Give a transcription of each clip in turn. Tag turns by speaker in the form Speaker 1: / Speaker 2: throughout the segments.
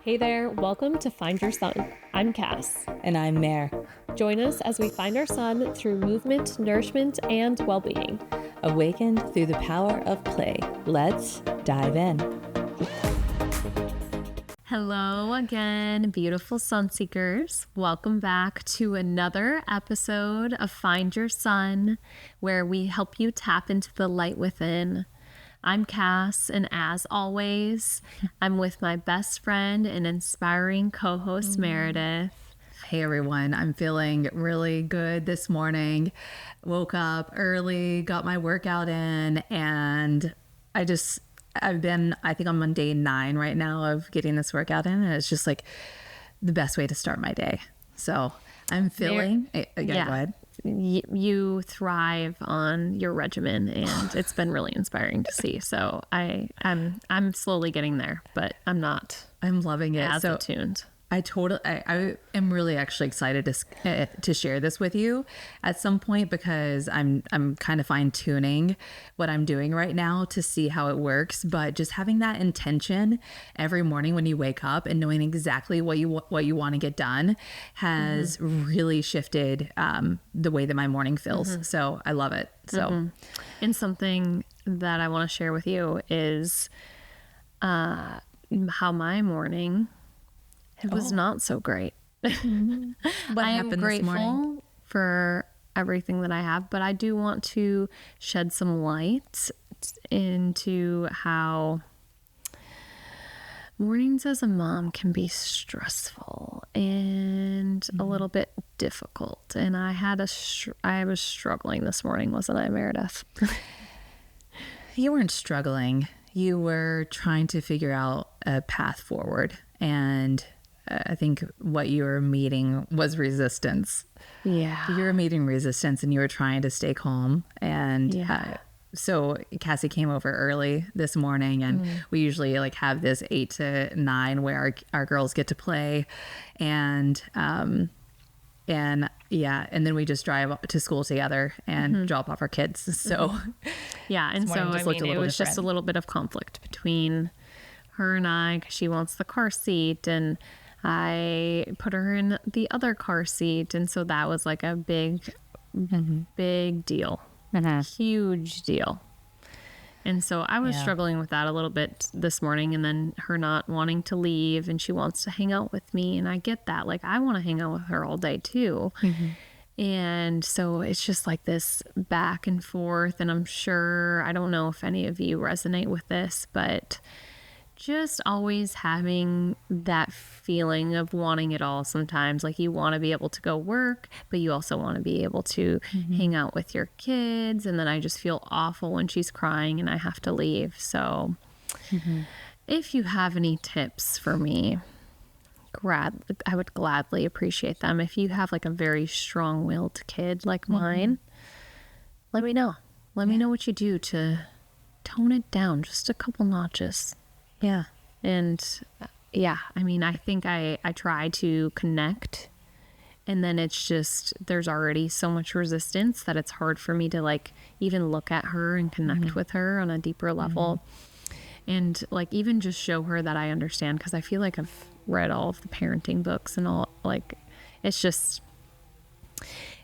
Speaker 1: Hey there, welcome to Find Your Sunne. I'm Cass.
Speaker 2: And I'm Mare.
Speaker 1: Join us as we find our sun through movement, nourishment, and well-being.
Speaker 2: Awakened through the power of play. Let's dive in.
Speaker 1: Hello again, beautiful sun seekers. Welcome back to another episode of Find Your Sunne, where we help you tap into the light within. I'm Cass, and as always, I'm with my best friend and inspiring co-host, Meredith.
Speaker 3: Hey everyone, I'm feeling really good this morning. Woke up early, got my workout in, and I think I'm on day 9 right now of getting this workout in, and it's just like the best way to start my day. So I'm feeling, go ahead.
Speaker 1: You thrive on your regimen, and it's been really inspiring to see. So I'm slowly getting there, but I'm not.
Speaker 3: I'm loving it.
Speaker 1: As attuned.
Speaker 3: I am really actually excited to share this with you at some point, because I'm kind of fine tuning what I'm doing right now to see how it works. But just having that intention every morning when you wake up and knowing exactly what you want to get done has really shifted the way that my morning feels. So I love it. So,
Speaker 1: and something that I want to share with you is how my morning. It was not so great.
Speaker 3: What
Speaker 1: I am
Speaker 3: happened this morning?
Speaker 1: grateful for everything that I have, but I do want to shed some light into how mornings as a mom can be stressful and a little bit difficult. And I was struggling this morning, wasn't I, Meredith?
Speaker 3: You weren't struggling. You were trying to figure out a path forward, and I think what you were meeting was resistance.
Speaker 1: Yeah.
Speaker 3: You were meeting resistance, and you were trying to stay calm. And so Cassie came over early this morning, and we usually have this 8 to 9 where our girls get to play. And then we just drive to school together and drop off our kids. So
Speaker 1: yeah. And so, it was just a little bit of conflict between her and I, 'cause she wants the car seat, and I put her in the other car seat. And so that was like a big deal, huge deal. And so I was struggling with that a little bit this morning, and then her not wanting to leave, and she wants to hang out with me. And I get that. Like, I want to hang out with her all day too. And so it's just like this back and forth. And I don't know if any of you resonate with this, but just always having that feeling of wanting it all sometimes. Like, you want to be able to go work, but you also want to be able to hang out with your kids. And then I just feel awful when she's crying and I have to leave. So if you have any tips for me, I would gladly appreciate them. If you have like a very strong-willed kid like mine, let me know. Let me know what you do to tone it down just a couple notches.
Speaker 3: Yeah.
Speaker 1: And I think I try to connect, and then it's just, there's already so much resistance that it's hard for me to even look at her and connect with her on a deeper level. And even just show her that I understand, because I feel like I've read all of the parenting books and all,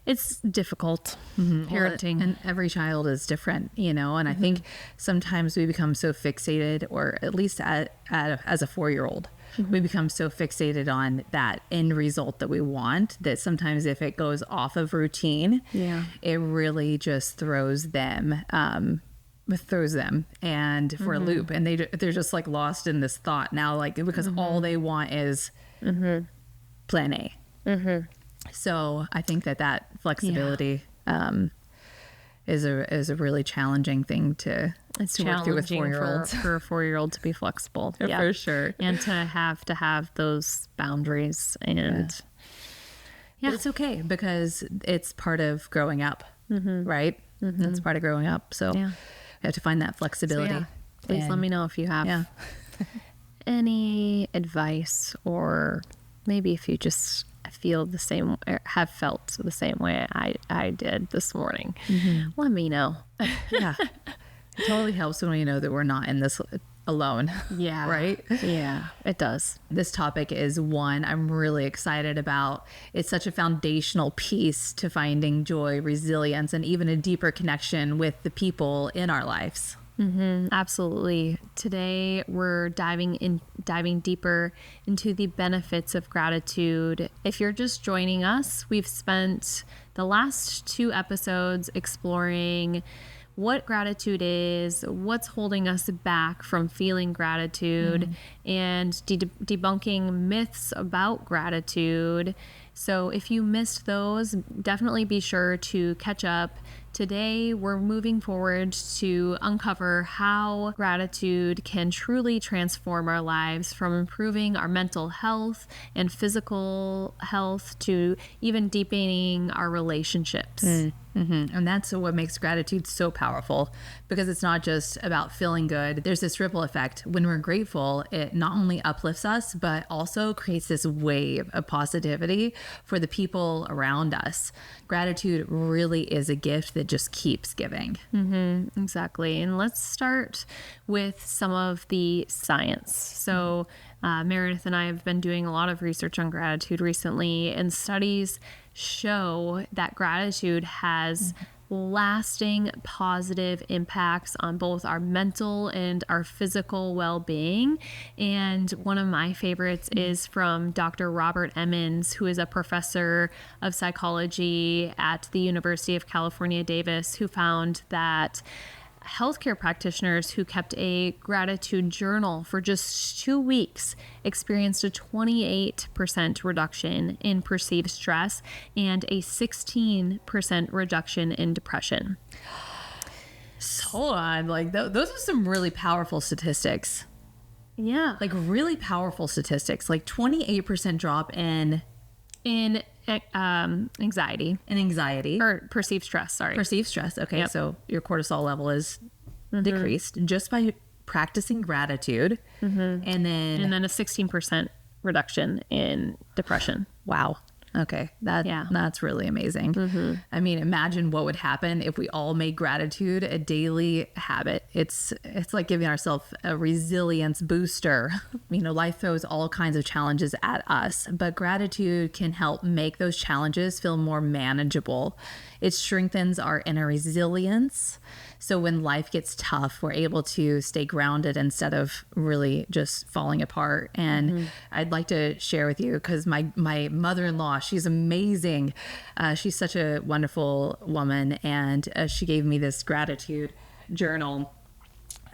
Speaker 1: it's difficult parenting.
Speaker 3: Well, and every child is different, and I think sometimes we become so fixated, or at least as a 4-year-old, we become so fixated on that end result that we want, that sometimes if it goes off of routine, it really just throws them and for a loop, and they're just lost in this thought now, because all they want is plan A. So I think that flexibility is a really challenging thing to work through with 4-year-olds.
Speaker 1: For a 4-year-old to be flexible.
Speaker 3: Yeah, for sure.
Speaker 1: And to have those boundaries. And
Speaker 3: But it's okay, because it's part of growing up, right? It's part of growing up. So you have to find that flexibility.
Speaker 1: So please let me know if you have any advice, or maybe if you just feel the same, or have felt the same way I did this morning. Let me know.
Speaker 3: It totally helps when we know that we're not in this alone.
Speaker 1: Yeah.
Speaker 3: Right?
Speaker 1: Yeah, it does.
Speaker 3: This topic is one I'm really excited about. It's such a foundational piece to finding joy, resilience, and even a deeper connection with the people in our lives.
Speaker 1: Absolutely. Today we're diving deeper into the benefits of gratitude. If you're just joining us, we've spent the last 2 episodes exploring what gratitude is, what's holding us back from feeling gratitude, and debunking myths about gratitude. So if you missed those, definitely be sure to catch up. Today, we're moving forward to uncover how gratitude can truly transform our lives, from improving our mental health and physical health to even deepening our relationships.
Speaker 3: And that's what makes gratitude so powerful, because it's not just about feeling good. There's this ripple effect. When we're grateful, it not only uplifts us, but also creates this wave of positivity for the people around us. Gratitude really is a gift that just keeps giving.
Speaker 1: Exactly. And let's start with some of the science. So Meredith and I have been doing a lot of research on gratitude recently, and studies show that gratitude has lasting positive impacts on both our mental and our physical well-being. And one of my favorites is from Dr. Robert Emmons, who is a professor of psychology at the University of California, Davis, who found that healthcare practitioners who kept a gratitude journal for just 2 weeks experienced a 28% reduction in perceived stress and a 16% reduction in depression.
Speaker 3: Hold on, like those are some really powerful statistics.
Speaker 1: Yeah.
Speaker 3: Like really powerful statistics, like 28% drop in
Speaker 1: anxiety.
Speaker 3: In anxiety.
Speaker 1: Or perceived stress, sorry.
Speaker 3: Perceived stress. Okay,
Speaker 1: Yep.
Speaker 3: So your cortisol level is decreased just by practicing gratitude. And then
Speaker 1: a 16% reduction in depression.
Speaker 3: wow. Okay, that's really amazing. I mean, imagine what would happen if we all made gratitude a daily habit. It's like giving ourselves a resilience booster. You know, life throws all kinds of challenges at us, but gratitude can help make those challenges feel more manageable. It strengthens our inner resilience. So when life gets tough, we're able to stay grounded instead of really just falling apart. And I'd like to share with you, because my mother-in-law, she's amazing. She's such a wonderful woman. And she gave me this gratitude journal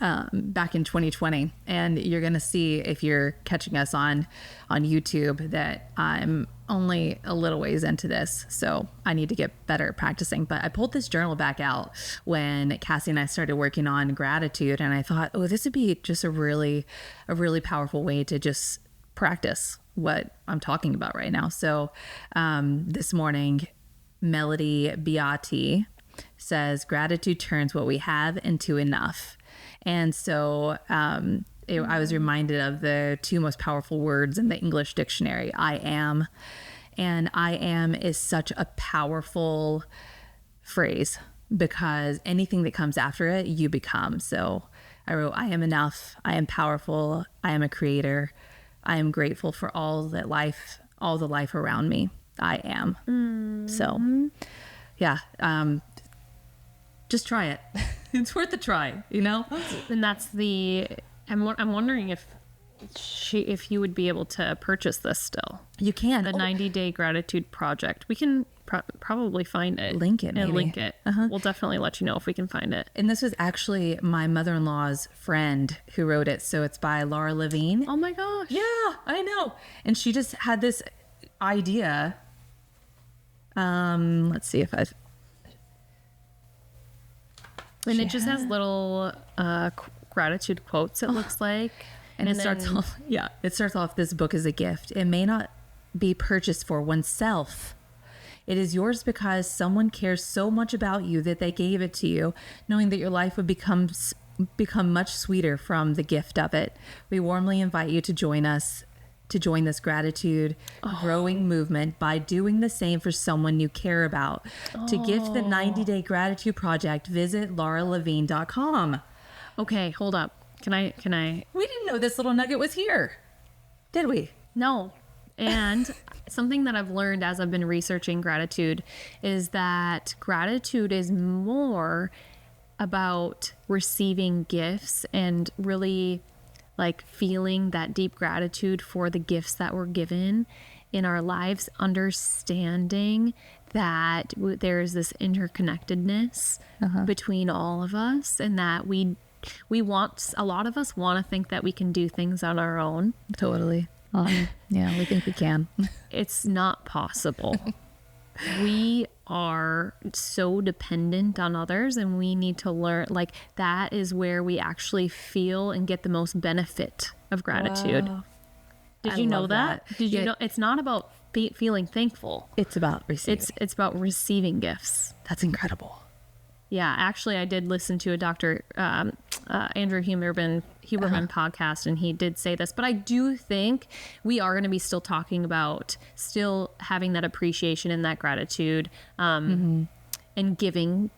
Speaker 3: back in 2020. And you're going to see, if you're catching us on YouTube, that I'm only a little ways into this, so I need to get better at practicing. But I pulled this journal back out when Cassie and I started working on gratitude, and I thought, oh, this would be just a really powerful way to just practice what I'm talking about right now. So this morning, Melody Beatty says, gratitude turns what we have into enough. And so I was reminded of the 2 most powerful words in the English dictionary, I am. And I am is such a powerful phrase, because anything that comes after it, you become. So I wrote, I am enough. I am powerful. I am a creator. I am grateful for all the life around me. I am. So yeah, just try it. It's worth a try, you know?
Speaker 1: And that's I'm wondering if you would be able to purchase this still.
Speaker 3: You can.
Speaker 1: The 90-day gratitude project. We can probably find it.
Speaker 3: Link it, maybe.
Speaker 1: And link it. We'll definitely let you know if we can find it.
Speaker 3: And this was actually my mother-in-law's friend who wrote it. So it's by Laura Levine.
Speaker 1: Oh my gosh.
Speaker 3: Yeah, I know. And she just had this idea. Let's see if I've...
Speaker 1: And it just has little gratitude quotes, it looks like.
Speaker 3: And it starts off, this book is a gift. It may not be purchased for oneself. It is yours because someone cares so much about you that they gave it to you, knowing that your life would become much sweeter from the gift of it. We warmly invite you to join us, to join this gratitude growing movement by doing the same for someone you care about. To gift the 90-day gratitude project, visit lauralevine.com.
Speaker 1: Okay, hold up. Can I?
Speaker 3: We didn't know this little nugget was here, did we?
Speaker 1: No. And something that I've learned as I've been researching gratitude is that gratitude is more about receiving gifts and really like feeling that deep gratitude for the gifts that were given in our lives, understanding that there's this interconnectedness between all of us, and that we want, a lot of us want to think that we can do things on our own.
Speaker 3: Totally. Yeah, we think we can.
Speaker 1: It's not possible. We are so dependent on others, and we need to learn, like, that is where we actually feel and get the most benefit of gratitude.
Speaker 3: Wow.
Speaker 1: Did you know that? Did you
Speaker 3: Yeah.
Speaker 1: know it's not about feeling thankful?
Speaker 3: It's about receiving.
Speaker 1: It's about receiving gifts.
Speaker 3: That's incredible.
Speaker 1: Yeah, actually, I did listen to a Dr. Andrew Huberman podcast, and he did say this. But I do think we are going to be still talking about still having that appreciation and that gratitude, and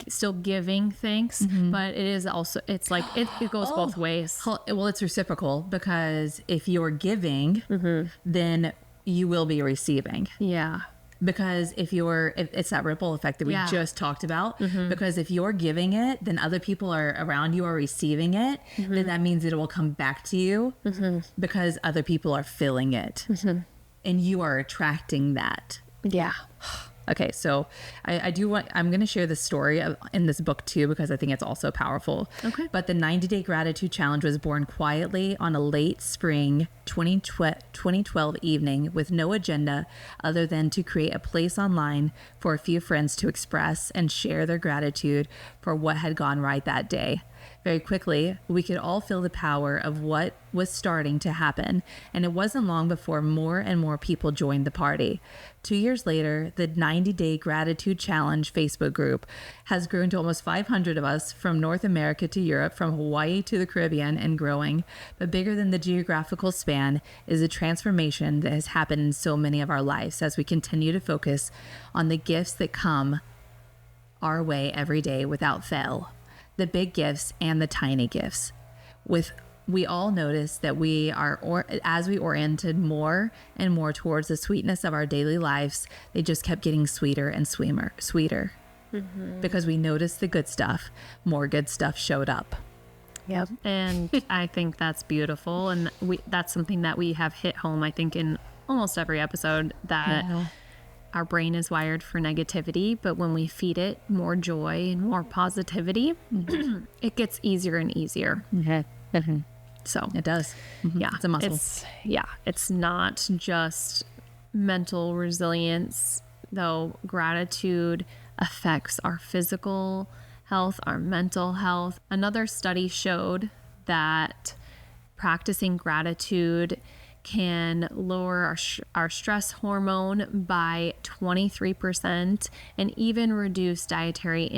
Speaker 1: still giving thanks. But it is also, it's like it goes both ways.
Speaker 3: Well, it's reciprocal, because if you're giving, then you will be receiving.
Speaker 1: Yeah.
Speaker 3: Because if it's that ripple effect that we just talked about, because if you're giving it, then other people are around you are receiving it, then that means it will come back to you, because other people are filling it, and you are attracting that.
Speaker 1: Yeah.
Speaker 3: Okay, so I'm going to share this story in this book too, because I think it's also powerful.
Speaker 1: Okay.
Speaker 3: But the 90-day gratitude challenge was born quietly on a late spring 2012 evening, with no agenda other than to create a place online for a few friends to express and share their gratitude for what had gone right that day. Very quickly, we could all feel the power of what was starting to happen, and it wasn't long before more and more people joined the party. 2 years later, the 90-Day Gratitude Challenge Facebook group has grown to almost 500 of us, from North America to Europe, from Hawaii to the Caribbean, and growing. But bigger than the geographical span is the transformation that has happened in so many of our lives as we continue to focus on the gifts that come our way every day without fail. The big gifts and the tiny gifts. We all notice that as we oriented more and more towards the sweetness of our daily lives, they just kept getting sweeter and sweeter. Because we noticed the good stuff, more good stuff showed up.
Speaker 1: Yep. And I think that's beautiful, and that's something that we have hit home, I think, in almost every episode, that our brain is wired for negativity, but when we feed it more joy and more positivity, it gets easier and easier. So
Speaker 3: it does.
Speaker 1: Yeah.
Speaker 3: It's a muscle.
Speaker 1: It's not just mental resilience, though. Gratitude affects our physical health, our mental health. Another study showed that practicing gratitude can lower our stress hormone by 23%, and even reduce dietary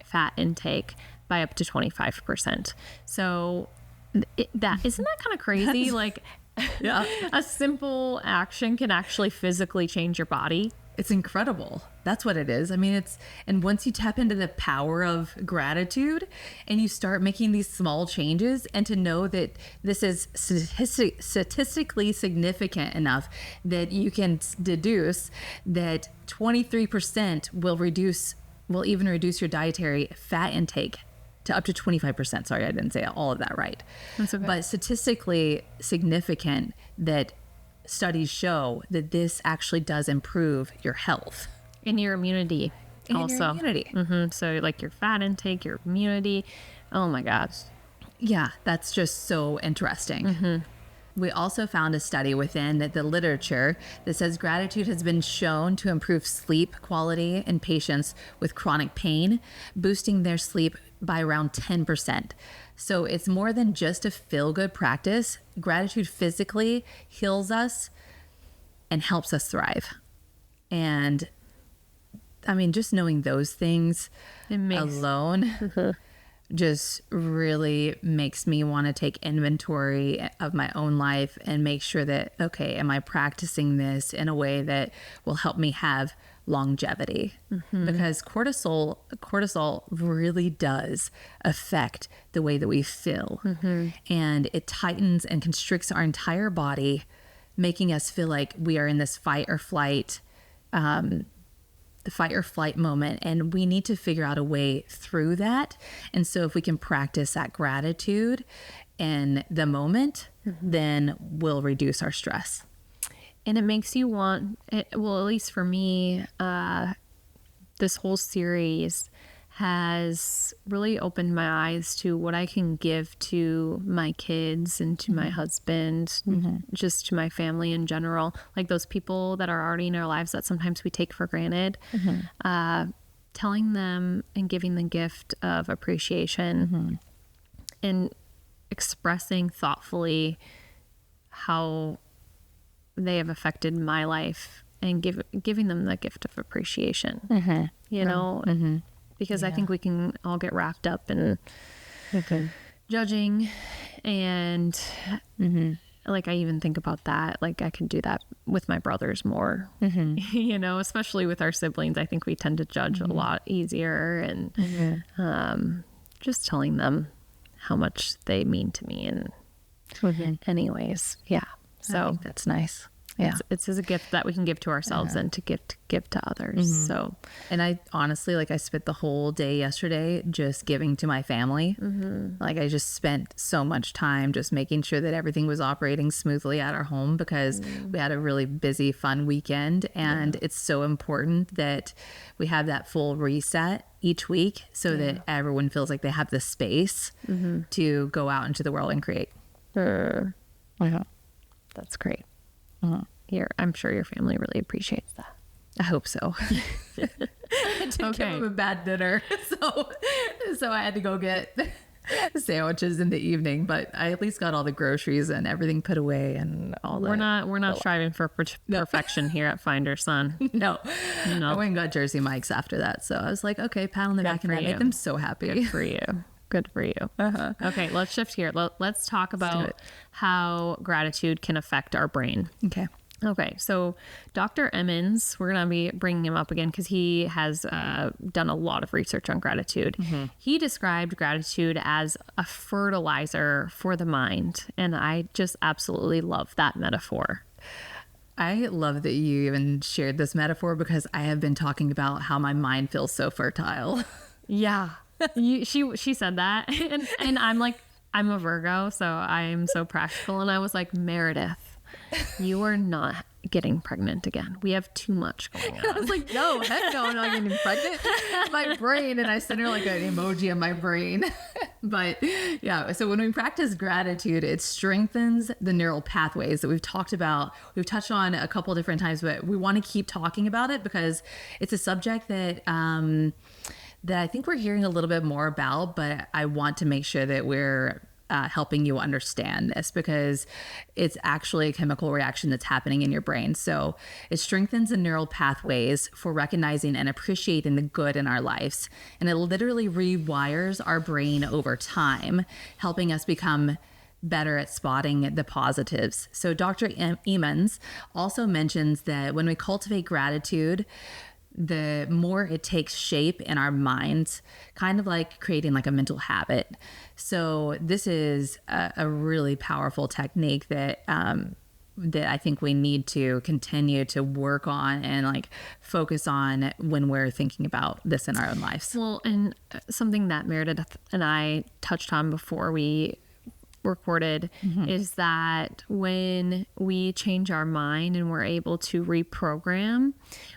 Speaker 1: fat intake by up to 25%. So isn't that kind of crazy? Like, a simple action can actually physically change your body.
Speaker 3: It's incredible. That's what it is. I mean, and once you tap into the power of gratitude and you start making these small changes, and to know that this is statistically significant enough that you can deduce that 23% will even reduce your dietary fat intake to up to 25%. Sorry, I didn't say all of that right.
Speaker 1: That's okay.
Speaker 3: But statistically significant that studies show that this actually does improve your health.
Speaker 1: And your immunity also.
Speaker 3: Your immunity.
Speaker 1: So like your fat intake, your immunity. Oh my gosh.
Speaker 3: Yeah, that's just so interesting. We also found a study within the literature that says gratitude has been shown to improve sleep quality in patients with chronic pain, boosting their sleep by around 10%. So it's more than just a feel-good practice. Gratitude physically heals us and helps us thrive. And I mean, just knowing those things alone just really makes me want to take inventory of my own life and make sure that, okay, am I practicing this in a way that will help me have longevity? Because cortisol really does affect the way that we feel, and it tightens and constricts our entire body, making us feel like we are in this fight or flight moment, and we need to figure out a way through that. And so if we can practice that gratitude in the moment, then we'll reduce our stress.
Speaker 1: And it makes you want it, well, at least for me, this whole series has really opened my eyes to what I can give to my kids and to my husband, just to my family in general. Like those people that are already in our lives that sometimes we take for granted, telling them and giving the gift of appreciation and expressing thoughtfully how they have affected my life, and giving them the gift of appreciation, you know, because I think we can all get wrapped up in judging, and like I even think about that, like I can do that with my brothers more, you know, especially with our siblings. I think we tend to judge a lot easier, and just telling them how much they mean to me, and anyways, so
Speaker 3: that's nice. Yeah.
Speaker 1: It's as a gift that we can give to ourselves and to give to others. So,
Speaker 3: and I honestly, like I spent the whole day yesterday just giving to my family. Like I just spent so much time just making sure that everything was operating smoothly at our home, because we had a really busy, fun weekend, and it's so important that we have that full reset each week so that everyone feels like they have the space to go out into the world and create.
Speaker 1: That's great. I'm sure your family really appreciates that.
Speaker 3: I hope so. I did give them a bad dinner, so I had to go get sandwiches in the evening. But I at least got all the groceries and everything put away, and all that.
Speaker 1: We're not striving for perfection here at Find Your Sunne.
Speaker 3: No. I went and got Jersey Mike's after that, so I was like, okay, pat on the back, and that made them so happy.
Speaker 1: Good for you. Good for you. Okay, let's shift here. Let's talk about how gratitude can affect our brain. Okay, so Dr. Emmons, we're going to be bringing him up again because he has done a lot of research on gratitude. He described gratitude as a fertilizer for the mind, and I just absolutely love that metaphor.
Speaker 3: I love that you even shared this metaphor, because I have been talking about how my mind feels so fertile.
Speaker 1: Yeah. She said that, and I'm like, I'm a Virgo, so I'm so practical, and I was like, Meredith, you are not getting pregnant again. We have too much going on.
Speaker 3: I was like, no, heck no, I'm not getting pregnant. My brain, and I sent her like an emoji of my brain. But yeah, so when we practice gratitude, it strengthens the neural pathways that we've talked about. We've touched on a couple different times, but we want to keep talking about it because it's a subject that I think we're hearing a little bit more about, but I want to make sure that we're helping you understand this, because it's actually a chemical reaction that's happening in your brain. So it strengthens the neural pathways for recognizing and appreciating the good in our lives. And it literally rewires our brain over time, helping us become better at spotting the positives. So Dr. Emmons also mentions that when we cultivate gratitude, the more it takes shape in our minds, kind of like creating like a mental habit. So this is a really powerful technique that I think we need to continue to work on and like focus on when we're thinking about this in our own lives.
Speaker 1: Well, and something that Meredith and I touched on before we recorded is that when we change our mind and we're able to reprogram,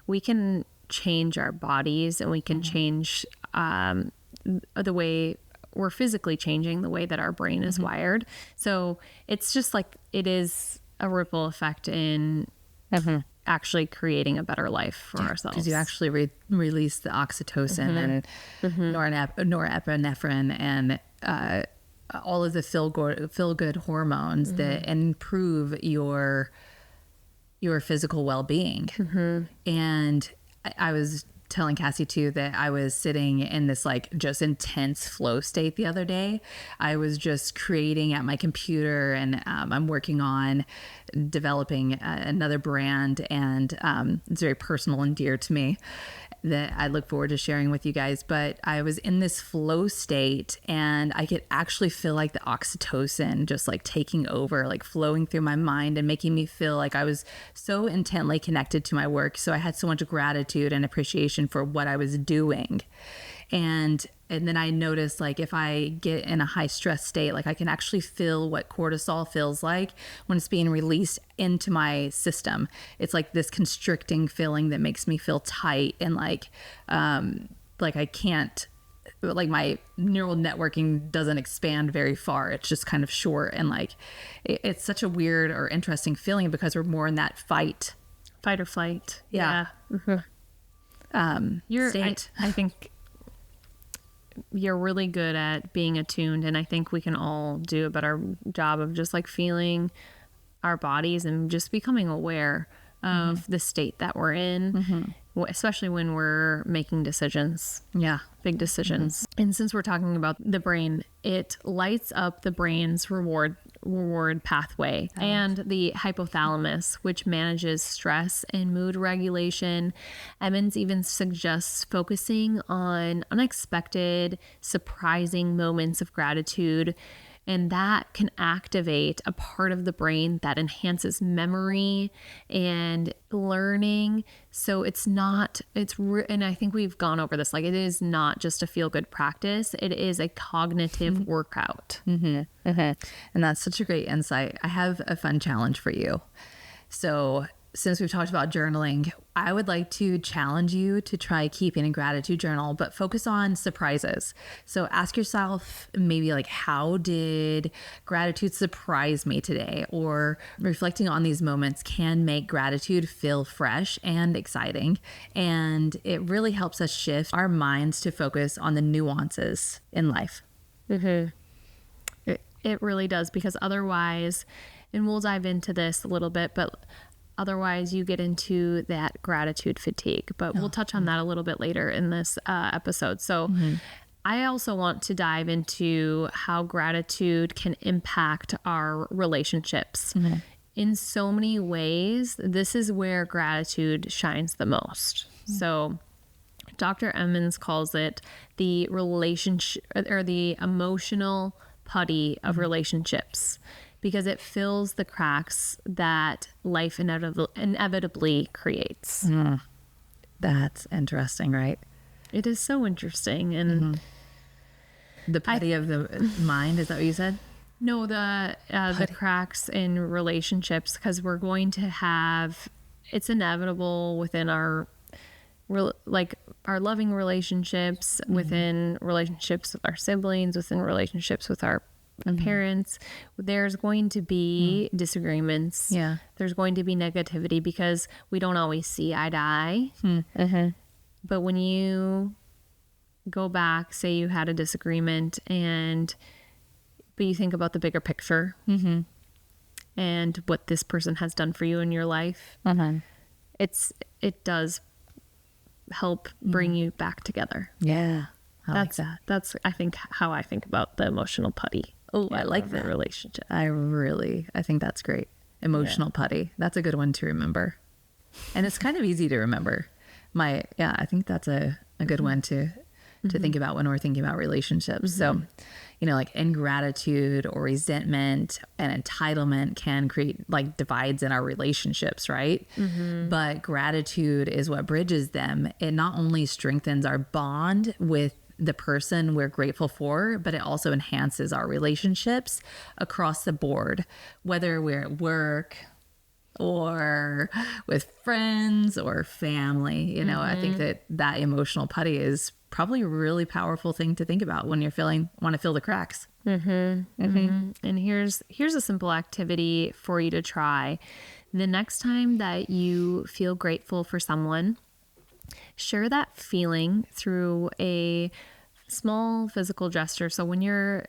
Speaker 1: we can change our bodies, and we can change the way we're physically changing the way that our brain is wired. So it's just like it is a ripple effect in actually creating a better life for ourselves.
Speaker 3: Because you actually release the oxytocin and norepinephrine and all of the feel good hormones that improve your physical well-being. And I was telling Cassie too that I was sitting in this like just intense flow state the other day. I was just creating at my computer, and I'm working on developing another brand, and it's very personal and dear to me that I look forward to sharing with you guys. But I was in this flow state, and I could actually feel like the oxytocin just like taking over, like flowing through my mind and making me feel like I was so intently connected to my work. So I had so much gratitude and appreciation for what I was doing. And then I noticed, like, if I get in a high stress state, like I can actually feel what cortisol feels like when it's being released into my system. It's like this constricting feeling that makes me feel tight, and like I can't, like my neural networking doesn't expand very far. It's just kind of short. And like, it's such a weird or interesting feeling because we're more in that fight
Speaker 1: or flight.
Speaker 3: Yeah.
Speaker 1: State. I think you're really good at being attuned, and I think we can all do a better job of just like feeling our bodies and just becoming aware of the state that we're in, especially when we're making decisions.
Speaker 3: Yeah.
Speaker 1: Big decisions. And since we're talking about the brain, it lights up the brain's reward pathway and the hypothalamus, which manages stress and mood regulation. Emmons even suggests focusing on unexpected, surprising moments of gratitude, and that can activate a part of the brain that enhances memory and learning. So and I think we've gone over this, like it is not just a feel-good practice. It is a cognitive workout.
Speaker 3: And that's such a great insight. I have a fun challenge for you. So since we've talked about journaling, I would like to challenge you to try keeping a gratitude journal, but focus on surprises. So ask yourself maybe like, how did gratitude surprise me today? Or reflecting on these moments can make gratitude feel fresh and exciting. And it really helps us shift our minds to focus on the nuances in life.
Speaker 1: It really does, because otherwise, and we'll dive into this a little bit, but otherwise you get into that gratitude fatigue, but we'll touch on that a little bit later in this episode. So I also want to dive into how gratitude can impact our relationships in so many ways. This is where gratitude shines the most. So Dr. Emmons calls it the relationship, or the emotional putty of relationships, because it fills the cracks that life inevitably creates.
Speaker 3: That's interesting, right?
Speaker 1: It is so interesting. And
Speaker 3: the putty of the mind, is that what you said?
Speaker 1: No, the cracks in relationships, because we're going to have, it's inevitable within our loving relationships, within relationships with our siblings, within relationships with our parents, there's going to be disagreements.
Speaker 3: Yeah.
Speaker 1: There's going to be negativity because we don't always see eye to eye. But when you go back, say you had a disagreement, but you think about the bigger picture and what this person has done for you in your life, it does help bring you back together.
Speaker 3: Yeah.
Speaker 1: That's I think how I think about the emotional putty.
Speaker 3: Oh, I like that
Speaker 1: relationship.
Speaker 3: I think that's great. Emotional putty. That's a good one to remember. And it's kind of easy to remember. I think that's a good one to think about when we're thinking about relationships. So, like ingratitude or resentment and entitlement can create like divides in our relationships, right? But gratitude is what bridges them. It not only strengthens our bond with the person we're grateful for, but it also enhances our relationships across the board, whether we're at work or with friends or family. I think that emotional putty is probably a really powerful thing to think about when you're want to fill the cracks.
Speaker 1: And here's a simple activity for you to try. The next time that you feel grateful for someone, share that feeling through a small physical gesture. So when you're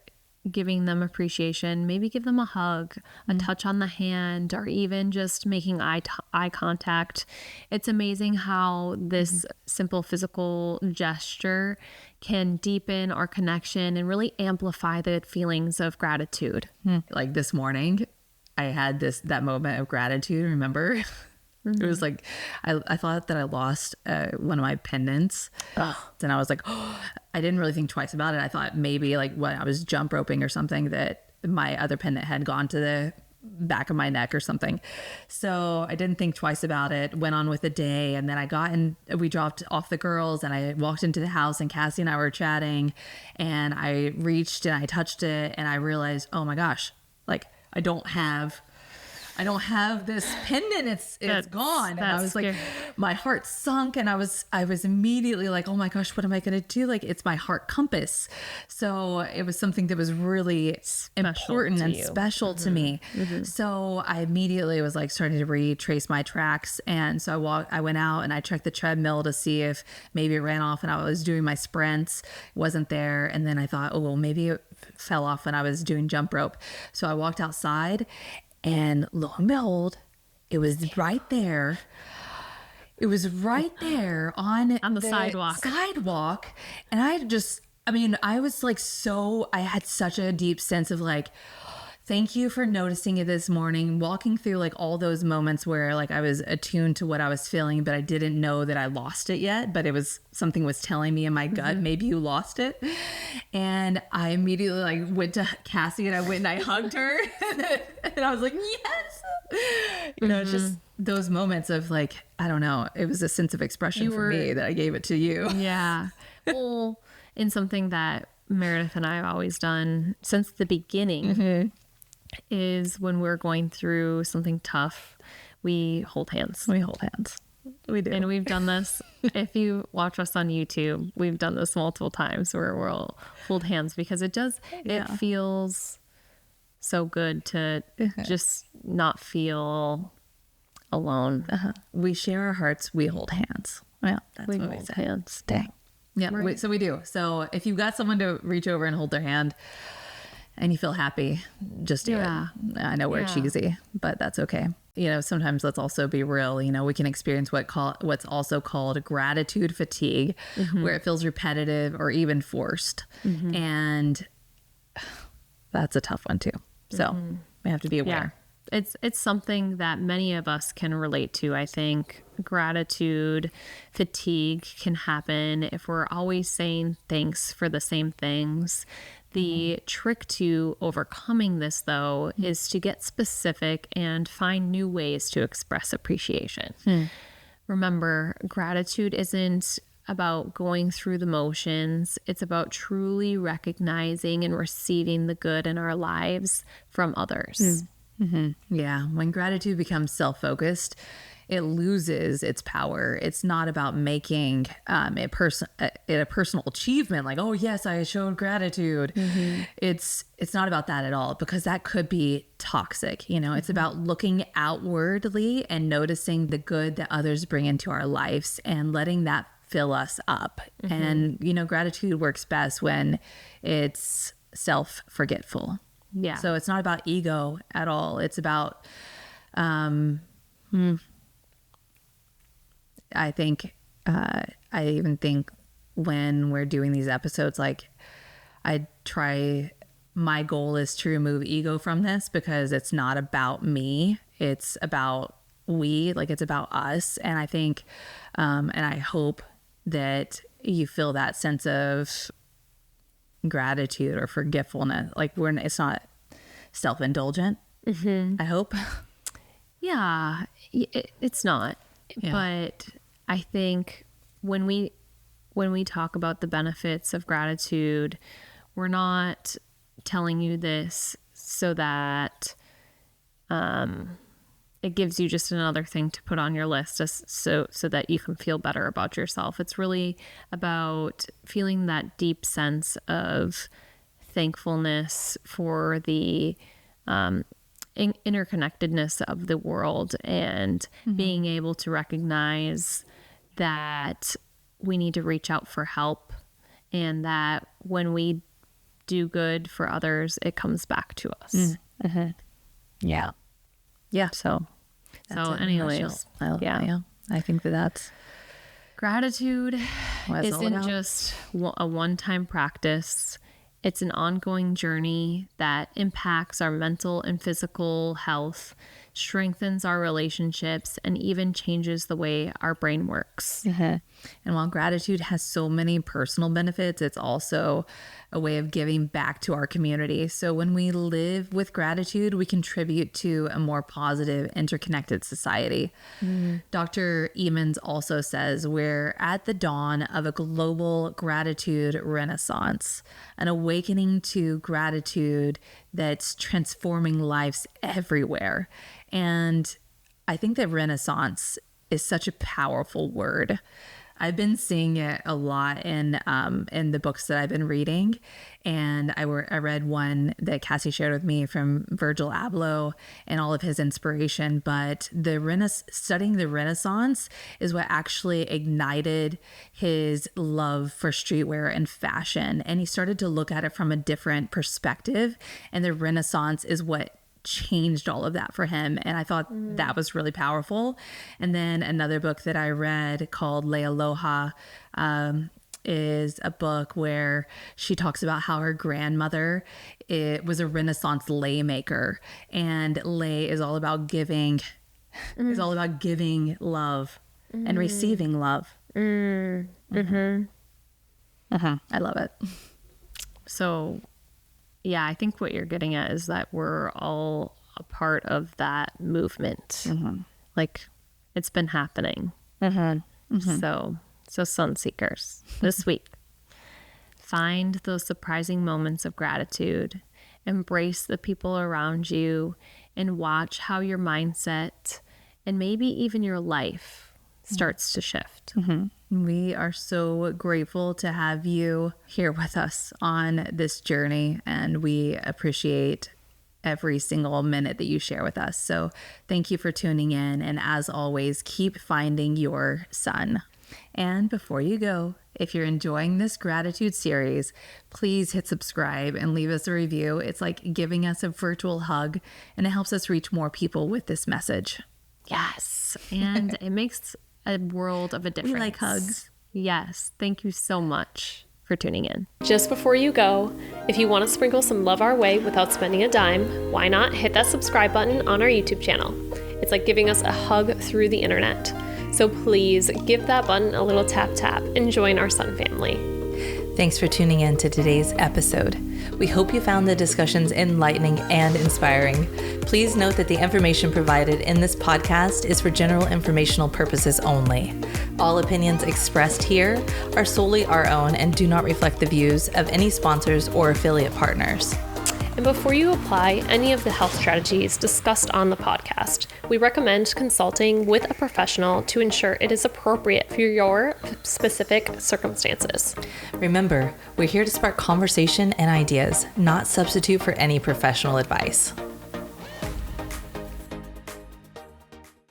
Speaker 1: giving them appreciation, maybe give them a hug, a touch on the hand, or even just making eye contact. It's amazing how this simple physical gesture can deepen our connection and really amplify the feelings of gratitude.
Speaker 3: Like this morning, I had that moment of gratitude, remember? It was like, I thought that I lost one of my pendants. And I was like, oh, I didn't really think twice about it. I thought maybe like when I was jump roping or something that my other pendant had gone to the back of my neck or something. So I didn't think twice about it, went on with the day. And then we dropped off the girls and I walked into the house and Cassie and I were chatting and I reached and I touched it and I realized, oh my gosh, like I don't have this pendant. It's gone. And I was like, my heart sunk and I was immediately like, oh my gosh, what am I going to do? Like, it's my heart compass. So it was something that was really important and special to me. So I immediately was like starting to retrace my tracks. And so I went out and I checked the treadmill to see if maybe it ran off and I was doing my sprints. It wasn't there. And then I thought, oh, well, maybe it fell off when I was doing jump rope. So I walked outside. And lo and behold, it was right there. It was right there on the sidewalk. And I was like, I had such a deep sense of like, thank you for noticing it this morning, walking through like all those moments where like I was attuned to what I was feeling, but I didn't know that I lost it yet, but something was telling me in my gut, maybe you lost it. And I immediately like went to Cassie and I went and I hugged her and I was like, yes, it's just those moments of like, I don't know. It was a sense of expression for me that I gave it to you.
Speaker 1: Yeah. Well, in something that Meredith and I have always done since the beginning is when we're going through something tough, we hold hands.
Speaker 3: We hold hands. We do.
Speaker 1: And we've done this. If you watch us on YouTube, we've done this multiple times where we'll hold hands because it feels so good to just not feel alone.
Speaker 3: We share our hearts. We hold hands. Well, that's
Speaker 1: we
Speaker 3: what we
Speaker 1: hold
Speaker 3: say.
Speaker 1: hands.
Speaker 3: Dang. Yeah. Right. So we do. So if you've got someone to reach over and hold their hand and you feel happy, just do it. I know we're cheesy, but that's okay. Sometimes let's also be real. We can experience what's also called gratitude fatigue, where it feels repetitive or even forced. And that's a tough one too. So we have to be aware.
Speaker 1: Yeah. It's something that many of us can relate to. I think gratitude fatigue can happen if we're always saying thanks for the same things. The trick to overcoming this, though, is to get specific and find new ways to express appreciation. Remember, gratitude isn't about going through the motions. It's about truly recognizing and receiving the good in our lives from others.
Speaker 3: Yeah. When gratitude becomes self-focused, it loses its power. It's not about making it a personal achievement. Like, oh yes, I showed gratitude. It's not about that at all, because that could be toxic. It's about looking outwardly and noticing the good that others bring into our lives and letting that fill us up. And, gratitude works best when it's self-forgetful.
Speaker 1: Yeah.
Speaker 3: So it's not about ego at all. It's about, I think, I even think when we're doing these episodes, like my goal is to remove ego from this, because it's not about me. It's about it's about us. And I think, and I hope that you feel that sense of gratitude or forgetfulness. Like it's not self-indulgent. I hope.
Speaker 1: Yeah, it's not. Yeah. But I think when we talk about the benefits of gratitude, we're not telling you this so that it gives you just another thing to put on your list so that you can feel better about yourself. It's really about feeling that deep sense of thankfulness for the interconnectedness of the world, and being able to recognize that we need to reach out for help, and that when we do good for others, it comes back to us.
Speaker 3: Yeah.
Speaker 1: So anyways,
Speaker 3: I think that's
Speaker 1: gratitude
Speaker 3: what it's all
Speaker 1: isn't
Speaker 3: about.
Speaker 1: just a one-time practice. It's an ongoing journey that impacts our mental and physical health, strengthens our relationships, and even changes the way our brain works.
Speaker 3: And while gratitude has so many personal benefits, it's also a way of giving back to our community. So when we live with gratitude, we contribute to a more positive, interconnected society. Dr. Emmons also says we're at the dawn of a global gratitude renaissance, an awakening to gratitude that's transforming lives everywhere. And I think that renaissance is such a powerful word. I've been seeing it a lot in the books that I've been reading. And I read one that Cassie shared with me from Virgil Abloh and all of his inspiration. But studying the Renaissance is what actually ignited his love for streetwear and fashion. And he started to look at it from a different perspective. And the Renaissance is what changed all of that for him. And I thought that was really powerful. And then another book that I read called Lay Aloha is a book where she talks about how her grandmother was a Renaissance lei maker, and lei is all about giving. It's all about giving love and receiving love. I love it.
Speaker 1: So yeah, I think what you're getting at is that we're all a part of that movement. Like, it's been happening. So sun seekers, this week, find those surprising moments of gratitude, embrace the people around you, and watch how your mindset and maybe even your life starts to shift.
Speaker 3: We are so grateful to have you here with us on this journey, and we appreciate every single minute that you share with us. So thank you for tuning in, and as always, keep finding your sun. And before you go, if you're enjoying this gratitude series, please hit subscribe and leave us a review. It's like giving us a virtual hug, and it helps us reach more people with this message.
Speaker 1: Yes. And it makes a world of a difference.
Speaker 3: We like hugs.
Speaker 1: Yes. Thank you so much for tuning in. Just before you go, if you want to sprinkle some love our way without spending a dime, why not hit that subscribe button on our YouTube channel? It's like giving us a hug through the internet. So please give that button a little tap and join our Sunne family.
Speaker 2: Thanks for tuning in to today's episode. We hope you found the discussions enlightening and inspiring. Please note that the information provided in this podcast is for general informational purposes only. All opinions expressed here are solely our own and do not reflect the views of any sponsors or affiliate partners.
Speaker 1: And before you apply any of the health strategies discussed on the podcast, we recommend consulting with a professional to ensure it is appropriate for your specific circumstances.
Speaker 2: Remember, we're here to spark conversation and ideas, not substitute for any professional advice.